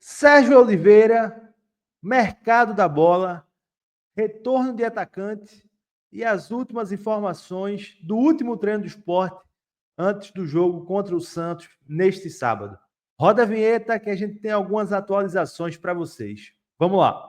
Sérgio Oliveira, mercado da bola, retorno de atacante e as últimas informações do último treino do Sport antes do jogo contra o Santos neste sábado. Roda a vinheta que a gente tem algumas atualizações para vocês. Vamos lá.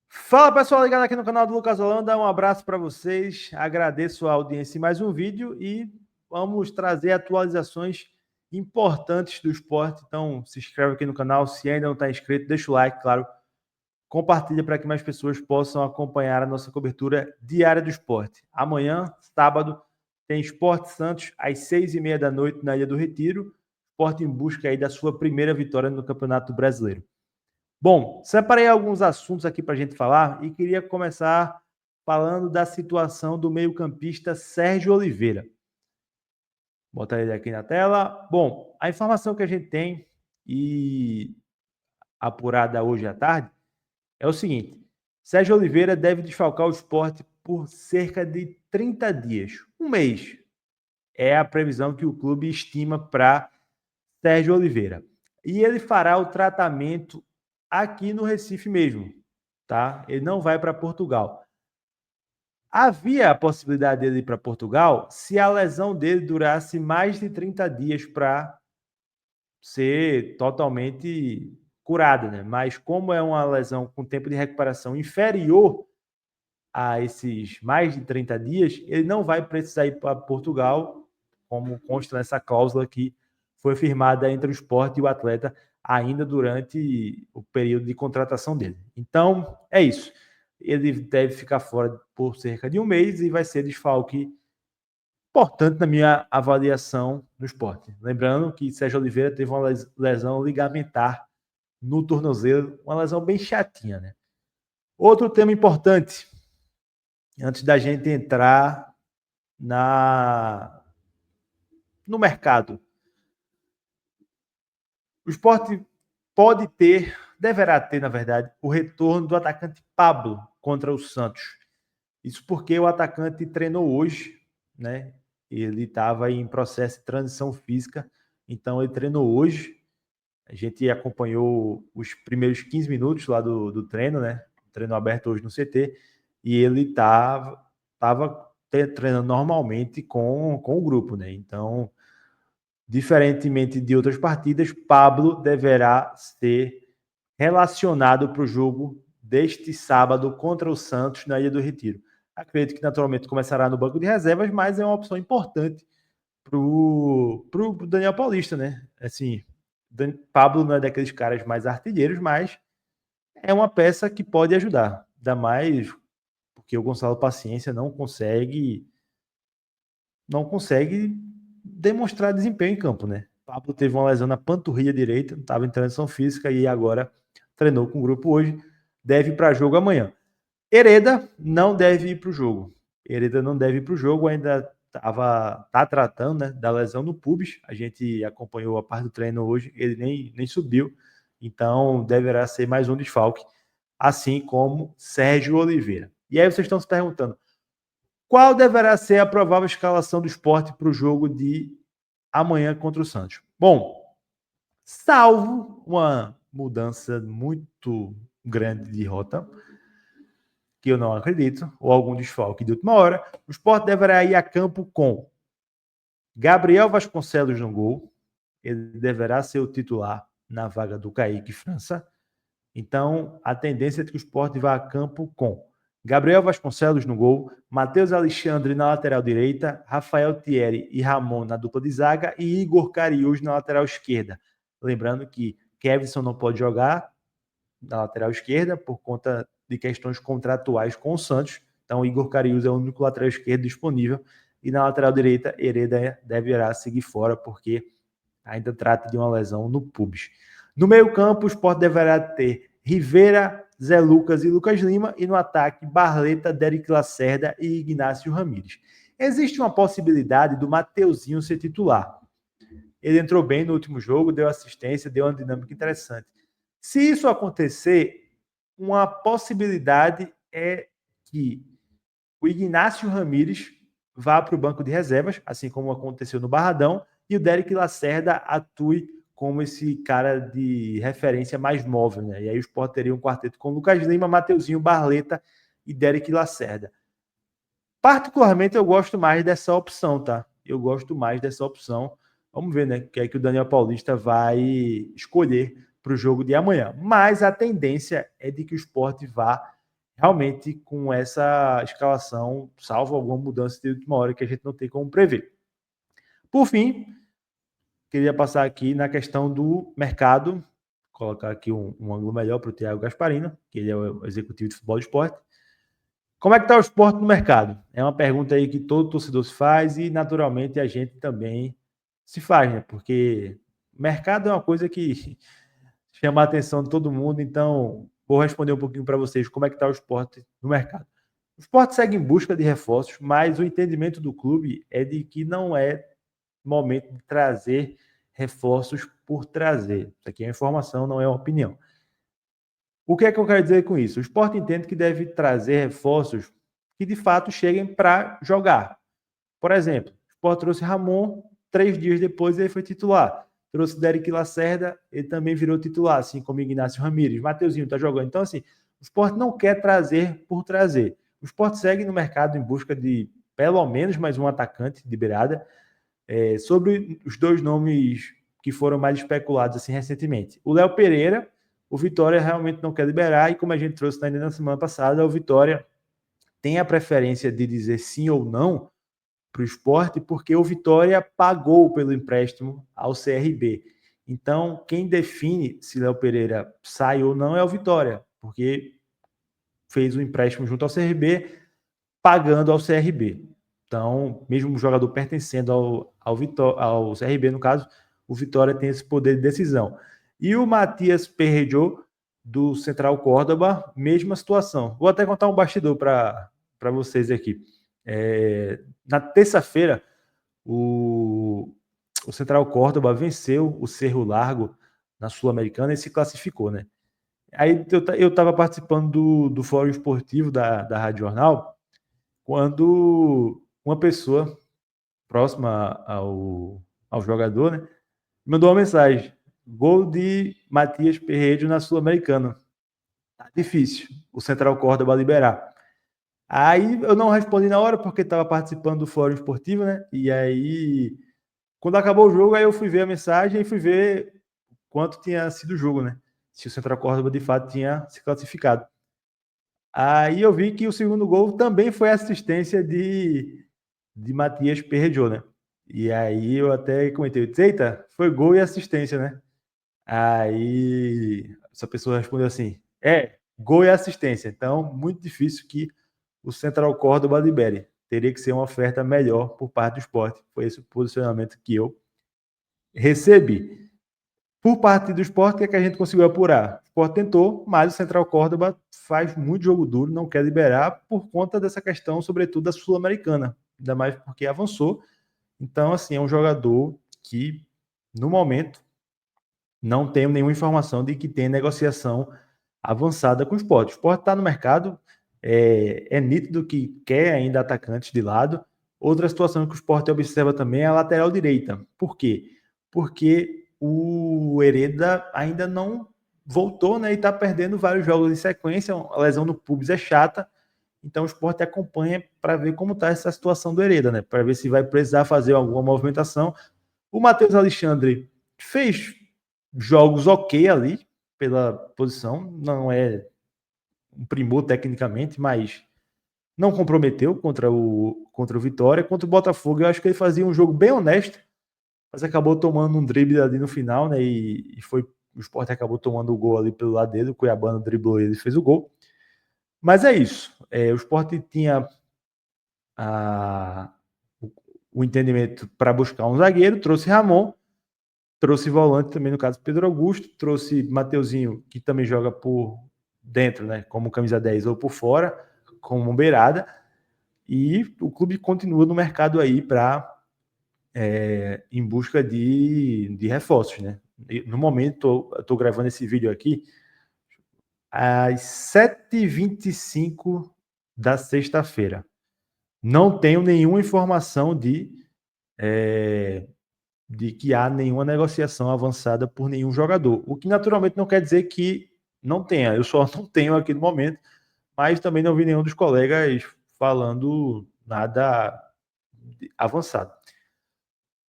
Fala pessoal, ligado aqui no canal do Lucas Holanda, um abraço para vocês, agradeço a audiência em mais um vídeo e vamos trazer atualizações importantes do esporte. Então se inscreve aqui no canal, se ainda não está inscrito, deixa o like, claro, compartilha para que mais pessoas possam acompanhar a nossa cobertura diária do esporte. Amanhã, sábado, tem Sport Santos às 6h30 da noite na Ilha do Retiro, Sport em busca aí da sua primeira vitória no Campeonato Brasileiro. Bom, separei alguns assuntos aqui para a gente falar e queria começar falando da situação do meio-campista Sérgio Oliveira. Vou botar ele aqui na tela. Bom, a informação que a gente tem e apurada hoje à tarde é o seguinte: Sérgio Oliveira deve desfalcar o Sport por cerca de 30 dias, um mês. É a previsão que o clube estima para Sérgio Oliveira. E ele fará o tratamento aqui no Recife mesmo, tá? Ele não vai para Portugal. Havia a possibilidade dele ir para Portugal se a lesão dele durasse mais de 30 dias para ser totalmente curada, né? Mas como é uma lesão com tempo de recuperação inferior a esses mais de 30 dias, ele não vai precisar ir para Portugal, como consta nessa cláusula que foi firmada entre o Sport e o atleta ainda durante o período de contratação dele. Então, é isso. Ele deve ficar fora por cerca de um mês e vai ser desfalque importante na minha avaliação do Sport. Lembrando que Sérgio Oliveira teve uma lesão ligamentar no tornozelo, uma lesão bem chatinha, né? Outro tema importante, antes da gente entrar no mercado. O Sport pode ter, deverá ter, na verdade, o retorno do atacante Pablo contra o Santos. Isso porque o atacante treinou hoje, né? Ele estava em processo de transição física, então ele treinou hoje. A gente acompanhou os primeiros 15 minutos lá do treino, né? Treino aberto hoje no CT, e ele estava treinando normalmente com o grupo, né? Então, diferentemente de outras partidas, Pablo deverá ser relacionado para o jogo deste sábado contra o Santos na Ilha do Retiro. Acredito que naturalmente começará no banco de reservas, mas é uma opção importante para o Daniel Paulista, né? Assim, Pablo não é daqueles caras mais artilheiros, mas é uma peça que pode ajudar. Ainda mais porque o Gonçalo Paciência não consegue demonstrar desempenho em campo, né? Pablo teve uma lesão na panturrilha direita, estava em transição física e agora treinou com o grupo hoje, deve ir para jogo amanhã. Hereda não deve ir para o jogo. Hereda não deve ir para o jogo, ainda tá tratando, né, da lesão no pubis. A gente acompanhou a parte do treino hoje, ele nem subiu, então deverá ser mais um desfalque, assim como Sérgio Oliveira. E aí vocês estão se perguntando, qual deverá ser a provável escalação do Sport para o jogo de amanhã contra o Santos? Bom, salvo uma mudança muito grande de rota, que eu não acredito, ou algum desfalque de última hora, o Sport deverá ir a campo com Gabriel Vasconcelos no gol. Ele deverá ser o titular na vaga do Kaique França. Então, a tendência é que o Sport vá a campo com Gabriel Vasconcelos no gol, Matheus Alexandre na lateral direita, Rafael Thierry e Ramon na dupla de zaga e Igor Cariús na lateral esquerda. Lembrando que Kevson não pode jogar na lateral esquerda por conta de questões contratuais com o Santos. Então, Igor Cariús é o único lateral esquerdo disponível. E na lateral direita, Hereda deverá seguir fora porque ainda trata de uma lesão no pubis. No meio-campo, o Sport deverá ter Rivera, Zé Lucas e Lucas Lima, e no ataque, Barleta, Derek Lacerda e Ignácio Ramírez. Existe uma possibilidade do Mateuzinho ser titular. Ele entrou bem no último jogo, deu assistência, deu uma dinâmica interessante. Se isso acontecer, uma possibilidade é que o Ignacio Ramírez vá para o banco de reservas, assim como aconteceu no Barradão, e o Derek Lacerda atue como esse cara de referência mais móvel, né? E aí o Sport teria um quarteto com Lucas Lima, Mateuzinho, Barleta e Derek Lacerda. Particularmente, eu gosto mais dessa opção, tá? Eu gosto mais dessa opção. Vamos ver, né? O que é que o Daniel Paulista vai escolher para o jogo de amanhã. Mas a tendência é de que o Sport vá realmente com essa escalação, salvo alguma mudança de última hora que a gente não tem como prever. Por fim, queria passar aqui na questão do mercado, colocar aqui um ângulo melhor para o Thiago Gasparino, que ele é o executivo de futebol do Sport. Como é que está o esporte no mercado? É uma pergunta aí que todo torcedor se faz e, naturalmente, a gente também se faz, né? Porque mercado é uma coisa que chama a atenção de todo mundo, então vou responder um pouquinho para vocês como é que está o esporte no mercado. O esporte segue em busca de reforços, mas o entendimento do clube é de que não é momento de trazer reforços por trazer. Isso aqui é informação, não é uma opinião. O que é que eu quero dizer com isso? O Sport entende que deve trazer reforços que de fato cheguem para jogar. Por exemplo, o Sport trouxe Ramon, 3 dias depois ele foi titular. Trouxe Derek Lacerda, ele também virou titular, assim como Ignacio Ramírez. Mateuzinho está jogando. Então, assim, o Sport não quer trazer por trazer. O Sport segue no mercado em busca de pelo menos mais um atacante de beirada. Sobre os dois nomes que foram mais especulados assim recentemente. O Léo Pereira, o Vitória realmente não quer liberar, e como a gente trouxe ainda na semana passada, o Vitória tem a preferência de dizer sim ou não para o Sport, porque o Vitória pagou pelo empréstimo ao CRB. Então, quem define se Léo Pereira sai ou não é o Vitória, porque fez o empréstimo junto ao CRB, pagando ao CRB. Então, mesmo o jogador pertencendo ao CRB, no caso, o Vitória tem esse poder de decisão. E o Matias Perrejo, do Central Córdoba, mesma situação. Vou até contar um bastidor para vocês aqui. Na terça-feira, o Central Córdoba venceu o Cerro Largo na Sul-Americana e se classificou, né? Aí eu estava participando do Fórum Esportivo da Rádio Jornal, quando uma pessoa próxima ao jogador, né, mandou uma mensagem: gol de Matias Perrejo na Sul-Americana. Tá difícil o Central Córdoba liberar. Aí eu não respondi na hora porque estava participando do Fórum Esportivo, né? E aí, quando acabou o jogo, aí eu fui ver a mensagem e fui ver quanto tinha sido o jogo, né? Se o Central Córdoba de fato tinha se classificado. Aí eu vi que o segundo gol também foi assistência de Matias Perrejo, né? E aí eu até comentei: eita, foi gol e assistência, né? Aí essa pessoa respondeu assim: gol e assistência. Então, muito difícil que o Central Córdoba libere. Teria que ser uma oferta melhor por parte do Sport. Foi esse o posicionamento que eu recebi. Por parte do Sport, o que é que a gente conseguiu apurar? O Sport tentou, mas o Central Córdoba faz muito jogo duro, não quer liberar por conta dessa questão, sobretudo da Sul-Americana. Ainda mais porque avançou. Então, assim, é um jogador que, no momento, não tenho nenhuma informação de que tem negociação avançada com o Sport. O Sport está no mercado, é nítido que quer ainda atacantes de lado. Outra situação que o Sport observa também é a lateral direita. Por quê? Porque o Hereda ainda não voltou, né, e está perdendo vários jogos em sequência. A lesão no pubis é chata. Então o Sport acompanha para ver como está essa situação do Hereda, né? Para ver se vai precisar fazer alguma movimentação. O Matheus Alexandre fez jogos ok ali pela posição, não é um primor tecnicamente, mas não comprometeu contra o Vitória. Contra o Botafogo, eu acho que ele fazia um jogo bem honesto, mas acabou tomando um drible ali no final, né? E foi o Sport acabou tomando o gol ali pelo lado dele, o Cuiabano driblou ele e fez o gol. Mas é isso. O Sport tinha o entendimento para buscar um zagueiro, trouxe Ramon, trouxe volante também, no caso Pedro Augusto, trouxe Mateuzinho, que também joga por dentro, né, como camisa 10 ou por fora, como beirada, e o clube continua no mercado aí para em busca de reforços, né? No momento, eu estou gravando esse vídeo aqui, às 7h25 da sexta-feira. Não tenho nenhuma informação de que há nenhuma negociação avançada por nenhum jogador. O que naturalmente não quer dizer que não tenha. Eu só não tenho aqui no momento, mas também não vi nenhum dos colegas falando nada avançado.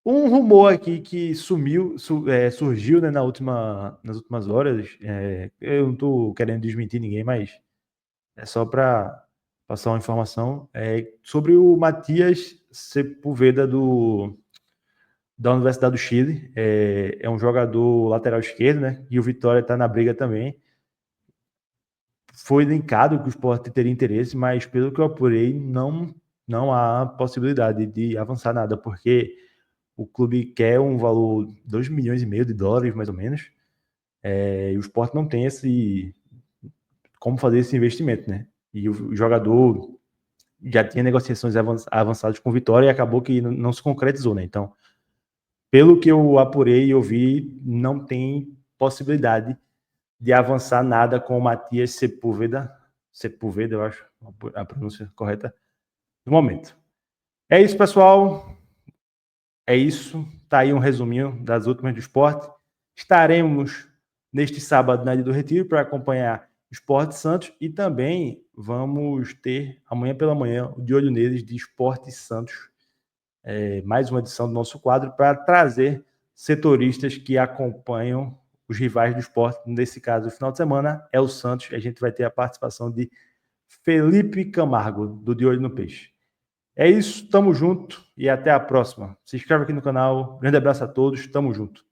Um rumor aqui que surgiu, né, nas últimas horas, eu não estou querendo desmentir ninguém, mas é só para passar uma informação, sobre o Matias Sepúlveda da Universidade do Chile. É um jogador lateral esquerdo, né? E o Vitória está na briga também. Foi linkado que o Sport teria interesse, mas pelo que eu apurei, não há possibilidade de avançar nada, porque o clube quer um valor de 2,5 milhões de dólares, mais ou menos, e o Sport não tem como fazer esse investimento, né? E o jogador já tinha negociações avançadas com o Vitória e acabou que não se concretizou, né? Então, pelo que eu apurei e ouvi, não tem possibilidade de avançar nada com o Matias Sepúlveda, eu acho a pronúncia correta, no momento. É isso, pessoal. É isso. Tá aí um resuminho das últimas do Sport. Estaremos neste sábado na Ilha do Retiro para acompanhar o Sport Santos e também vamos ter amanhã pela manhã o De Olho Neles de Sport Santos, mais uma edição do nosso quadro para trazer setoristas que acompanham os rivais do Sport. Nesse caso, o final de semana é o Santos. A gente vai ter a participação de Felipe Camargo, do De Olho no Peixe. É isso, tamo junto e até a próxima. Se inscreve aqui no canal. Grande abraço a todos, tamo junto.